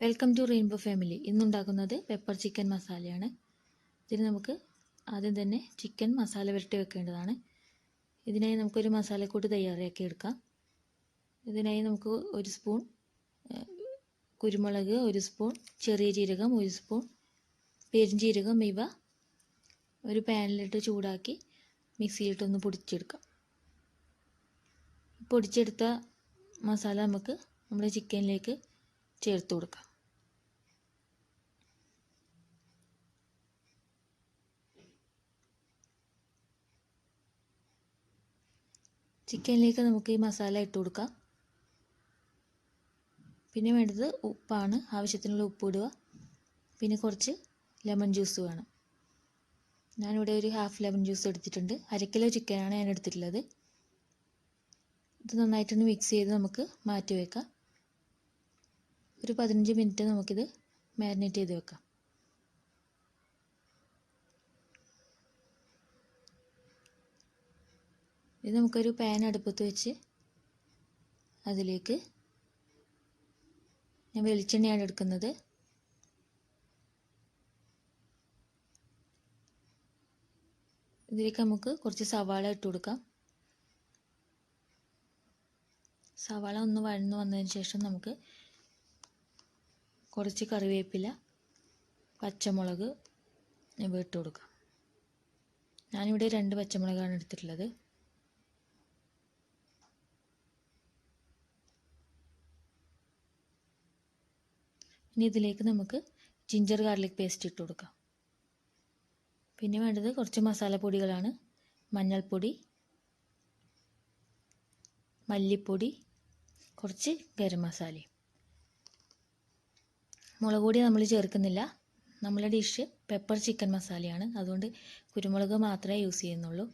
Welcome to rainbow family. ഇന്നുണ്ടാക്കുന്നത് pepper chicken മസാലയാണ്. ഇതിന് നമുക്ക് ആദ്യം തന്നെ ചിക്കൻ മസാല പുരട്ടി വെക്കേണ്ടതാണ്. ഇതിനായി നമുക്കൊരു മസാലക്കൂട്ട് തയ്യാറാക്കി എടുക്കാം. ഇതിനായി നമുക്ക് 1 സ്പൂൺ കുരുമുളക്, 1 സ്പൂൺ ചെറിയ ജീരകം, 1 സ്പൂൺ പെരുംജീരകം ഇവ ഒരു പാനിലിട്ട് ചൂടാക്കി മിക്സിയിലിട്ടൊന്ന് പൊടിച്ചെടുക്കാം. പൊടിച്ചെടുത്ത മസാല നമുക്ക് നമ്മുടെ ചിക്കനിലേക്ക് ചേർത്ത് കൊടുക്കാം. ചിക്കനിലേക്ക് നമുക്ക് ഈ മസാല ഇട്ട് കൊടുക്കാം. പിന്നെ വേണ്ടത് ഉപ്പാണ്. ആവശ്യത്തിനുള്ള ഉപ്പ് ഇടുക. പിന്നെ കുറച്ച് ലെമൺ ജ്യൂസ് വേണം. ഞാനിവിടെ ഒരു ഹാഫ് ലെമൺ ജ്യൂസ് എടുത്തിട്ടുണ്ട്. 1/2 കിലോ ചിക്കനാണ് ഞാൻ എടുത്തിട്ടുള്ളത്. ഇത് നന്നായിട്ടൊന്ന് മിക്സ് ചെയ്ത് നമുക്ക് മാറ്റി വയ്ക്കാം. ഒരു 15 മിനിറ്റ് നമുക്കിത് മാരിനേറ്റ് ചെയ്ത് വെക്കാം. ഇത് നമുക്കൊരു പാൻ അടുപ്പത്ത് വെച്ച് അതിലേക്ക് ഞാൻ വെളിച്ചെണ്ണയാണ് എടുക്കുന്നത്. ഇതിലേക്ക് നമുക്ക് കുറച്ച് സവാള ഇട്ട് കൊടുക്കാം. സവാള ഒന്ന് വഴന്നു വന്നതിന് ശേഷം നമുക്ക് കുറച്ച് കറിവേപ്പില, പച്ചമുളക് ഇവ ഇട്ട് കൊടുക്കാം. ഞാനിവിടെ 2 പച്ചമുളകാണ് എടുത്തിട്ടുള്ളത്. ഇനി ഇതിലേക്ക് നമുക്ക് ജിഞ്ചർ ഗാർലിക് പേസ്റ്റ് ഇട്ട് കൊടുക്കാം. പിന്നെ വേണ്ടത് കുറച്ച് മസാലപ്പൊടികളാണ്. മഞ്ഞൾപ്പൊടി, മല്ലിപ്പൊടി, കുറച്ച് ഗരം മസാലയും. മുളക് പൊടി നമ്മൾ ചേർക്കുന്നില്ല. നമ്മുടെ ഡിഷ് പെപ്പർ ചിക്കൻ മസാലയാണ്, അതുകൊണ്ട് കുരുമുളക് മാത്രമേ യൂസ് ചെയ്യുന്നുള്ളൂ.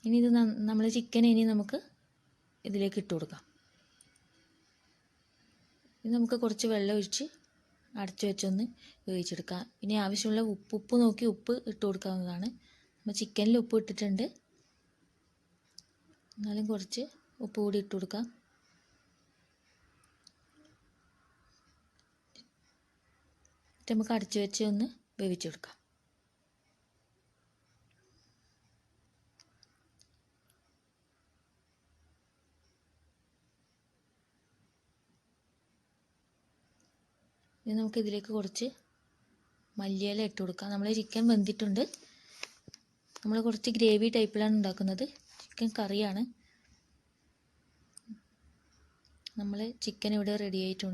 ഇനി ഇത് നമ്മൾ ചിക്കൻ നമുക്ക് ഇതിലേക്ക് ഇട്ട് കൊടുക്കാം. ഇത് നമുക്ക് കുറച്ച് വെള്ളം ഒഴിച്ച് അടച്ചു വെച്ചൊന്ന് വേവിച്ചെടുക്കാം. പിന്നെ ആവശ്യമുള്ള ഉപ്പ് നോക്കി ഉപ്പ് ഇട്ട് കൊടുക്കാവുന്നതാണ്. നമ്മൾ ചിക്കനിൽ ഉപ്പ് ഇട്ടിട്ടുണ്ട്, എന്നാലും കുറച്ച് ഉപ്പ് കൂടി ഇട്ട് കൊടുക്കാം. നമുക്ക് അടച്ചു വെച്ച് ഒന്ന് വേവിച്ചെടുക്കാം. ഇനി നമുക്ക് ഇതിലേക്ക് കുറച്ച് മല്ലിയില ഇട്ട് കൊടുക്കാം. നമ്മൾ ചിക്കൻ വെന്തിട്ടുണ്ട്. നമ്മൾ കുറച്ച് ഗ്രേവി ടൈപ്പിലാണ് ഉണ്ടാക്കുന്നത്. ചിക്കൻ കറിയാണ്. നമ്മൾ ചിക്കൻ ഇവിടെ റെഡി ആയിട്ടുണ്ട്.